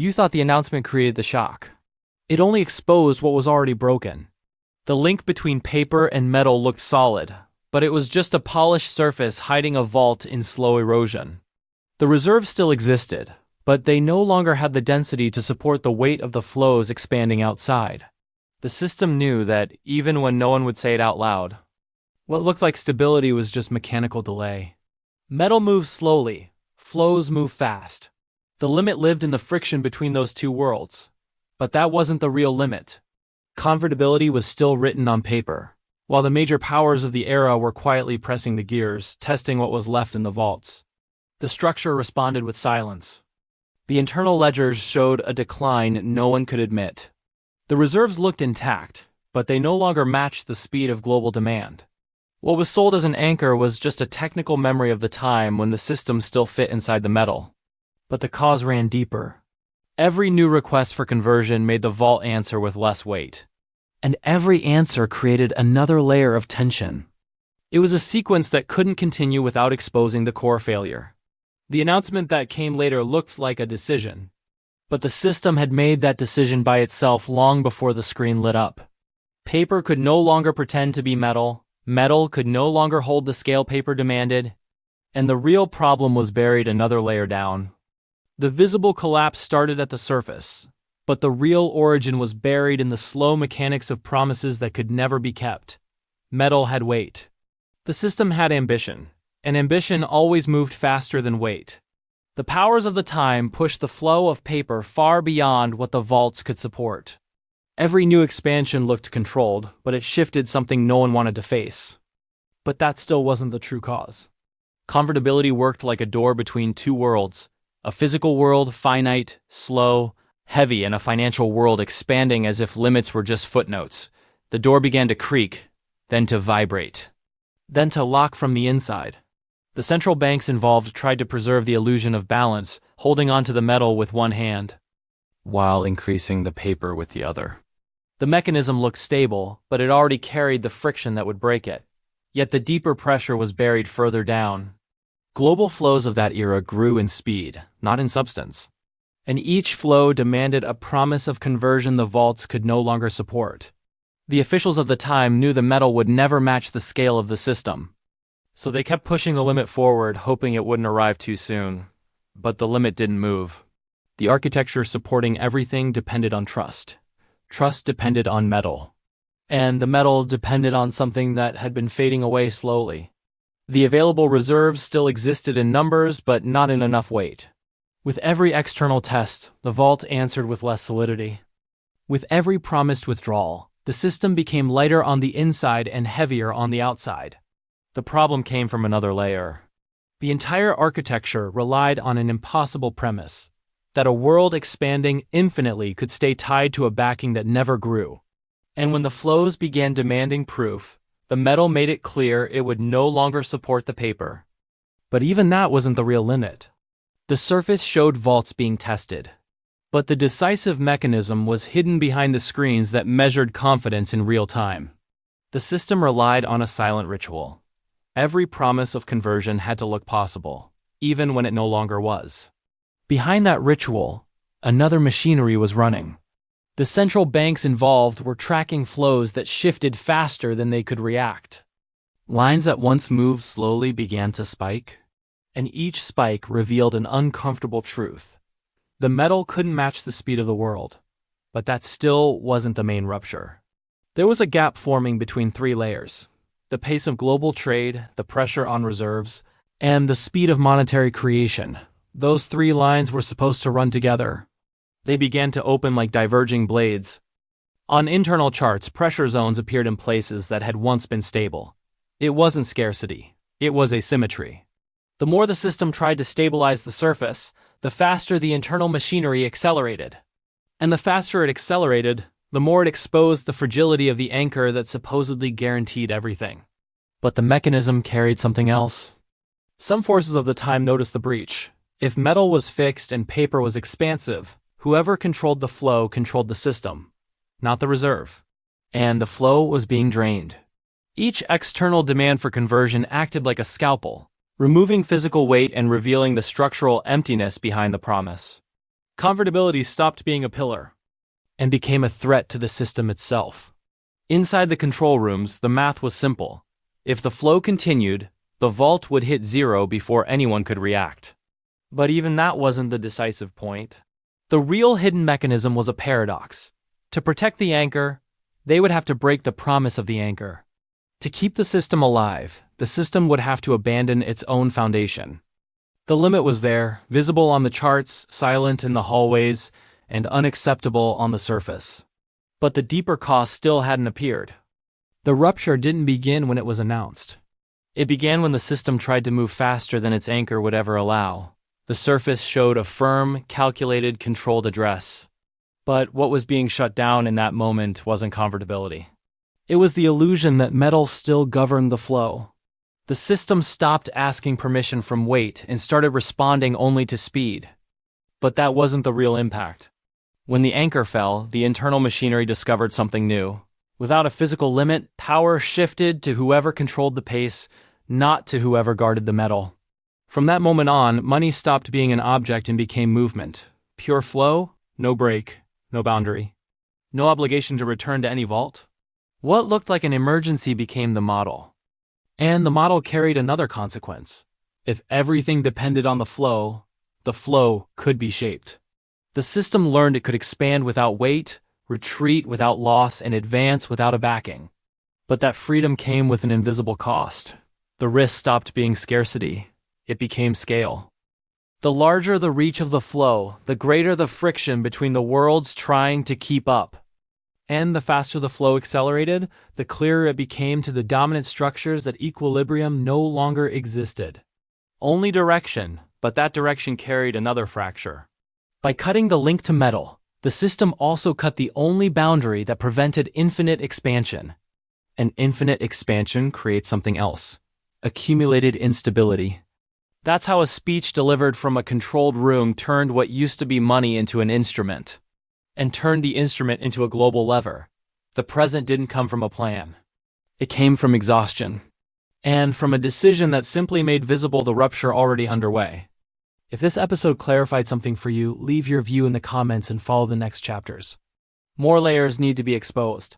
You thought the announcement created the shock. It only exposed what was already broken. The link between paper and metal looked solid, but it was just a polished surface hiding a vault in slow erosion. The reserves still existed, but they no longer had the density to support the weight of the flows expanding outside. The system knew that, even when no one would say it out loud, what looked like stability was just mechanical delay. Metal moves slowly, flows move fast. The limit lived in the friction between those two worlds. But that wasn't the real limit. Convertibility was still written on paper, while the major powers of the era were quietly pressing the gears, testing what was left in the vaults. The structure responded with silence. The internal ledgers showed a decline no one could admit. The reserves looked intact, but they no longer matched the speed of global demand. What was sold as an anchor was just a technical memory of the time when the system still fit inside the metal. But the cause ran deeper. Every new request for conversion made the vault answer with less weight. And every answer created another layer of tension. It was a sequence that couldn't continue without exposing the core failure. The announcement that came later looked like a decision. But the system had made that decision by itself long before the screen lit up. Paper could no longer pretend to be metal, metal could no longer hold the scale paper demanded, and the real problem was buried another layer down. The visible collapse started at the surface, but the real origin was buried in the slow mechanics of promises that could never be kept. Metal had weight. The system had ambition, and ambition always moved faster than weight. The powers of the time pushed the flow of paper far beyond what the vaults could support. Every new expansion looked controlled, but it shifted something no one wanted to face. But that still wasn't the true cause. Convertibility worked like a door between two worlds. A physical world, finite, slow, heavy, and a financial world expanding as if limits were just footnotes. The door began to creak, then to vibrate, then to lock from the inside. The central banks involved tried to preserve the illusion of balance, holding onto the metal with one hand, while increasing the paper with the other. The mechanism looked stable, but it already carried the friction that would break it. Yet the deeper pressure was buried further down. Global flows of that era grew in speed, not in substance. And each flow demanded a promise of conversion the vaults could no longer support. The officials of the time knew the metal would never match the scale of the system. So they kept pushing the limit forward, hoping it wouldn't arrive too soon. But the limit didn't move. The architecture supporting everything depended on trust. Trust depended on metal. And the metal depended on something that had been fading away slowly. The available reserves still existed in numbers, but not in enough weight. With every external test, the vault answered with less solidity. With every promised withdrawal, the system became lighter on the inside and heavier on the outside. The problem came from another layer. The entire architecture relied on an impossible premise, that a world expanding infinitely could stay tied to a backing that never grew. And when the flows began demanding proof, the metal made it clear it would no longer support the paper. But even that wasn't the real limit. The surface showed vaults being tested. But the decisive mechanism was hidden behind the screens that measured confidence in real time. The system relied on a silent ritual. Every promise of conversion had to look possible, even when it no longer was. Behind that ritual, another machinery was running. The central banks involved were tracking flows that shifted faster than they could react. Lines that once moved slowly began to spike, and each spike revealed an uncomfortable truth. The metal couldn't match the speed of the world, but that still wasn't the main rupture. There was a gap forming between three layers: the pace of global trade, the pressure on reserves, and the speed of monetary creation. Those three lines were supposed to run together. They began to open like diverging blades. On internal charts, pressure zones appeared in places that had once been stable. It wasn't scarcity, it was asymmetry. The more the system tried to stabilize the surface, the faster the internal machinery accelerated. And the faster it accelerated, the more it exposed the fragility of the anchor that supposedly guaranteed everything. But the mechanism carried something else. Some forces of the time noticed the breach. If metal was fixed and paper was expansive, whoever controlled the flow controlled the system, not the reserve. And the flow was being drained. Each external demand for conversion acted like a scalpel, removing physical weight and revealing the structural emptiness behind the promise. Convertibility stopped being a pillar and became a threat to the system itself. Inside the control rooms, the math was simple. If the flow continued, the vault would hit zero before anyone could react. But even that wasn't the decisive point. The real hidden mechanism was a paradox. To protect the anchor, they would have to break the promise of the anchor. To keep the system alive, the system would have to abandon its own foundation. The limit was there, visible on the charts, silent in the hallways, and unacceptable on the surface. But the deeper cost still hadn't appeared. The rupture didn't begin when it was announced. It began when the system tried to move faster than its anchor would ever allow. The surface showed a firm, calculated, controlled address. But what was being shut down in that moment wasn't convertibility. It was the illusion that metal still governed the flow. The system stopped asking permission from weight and started responding only to speed. But that wasn't the real impact. When the anchor fell, the internal machinery discovered something new. Without a physical limit, power shifted to whoever controlled the pace, not to whoever guarded the metal. From that moment on, money stopped being an object and became movement. Pure flow, no break, no boundary. No obligation to return to any vault. What looked like an emergency became the model. And the model carried another consequence. If everything depended on the flow could be shaped. The system learned it could expand without weight, retreat without loss, and advance without a backing. But that freedom came with an invisible cost. The risk stopped being scarcity. It became scale. The larger the reach of the flow, the greater the friction between the worlds trying to keep up. And the faster the flow accelerated, the clearer it became to the dominant structures that equilibrium no longer existed. Only direction, but that direction carried another fracture. By cutting the link to metal, the system also cut the only boundary that prevented infinite expansion. And infinite expansion creates something else. Accumulated instability. That's how a speech delivered from a controlled room turned what used to be money into an instrument. And turned the instrument into a global lever. The present didn't come from a plan. It came from exhaustion. And from a decision that simply made visible the rupture already underway. If this episode clarified something for you, leave your view in the comments and follow the next chapters. More layers need to be exposed.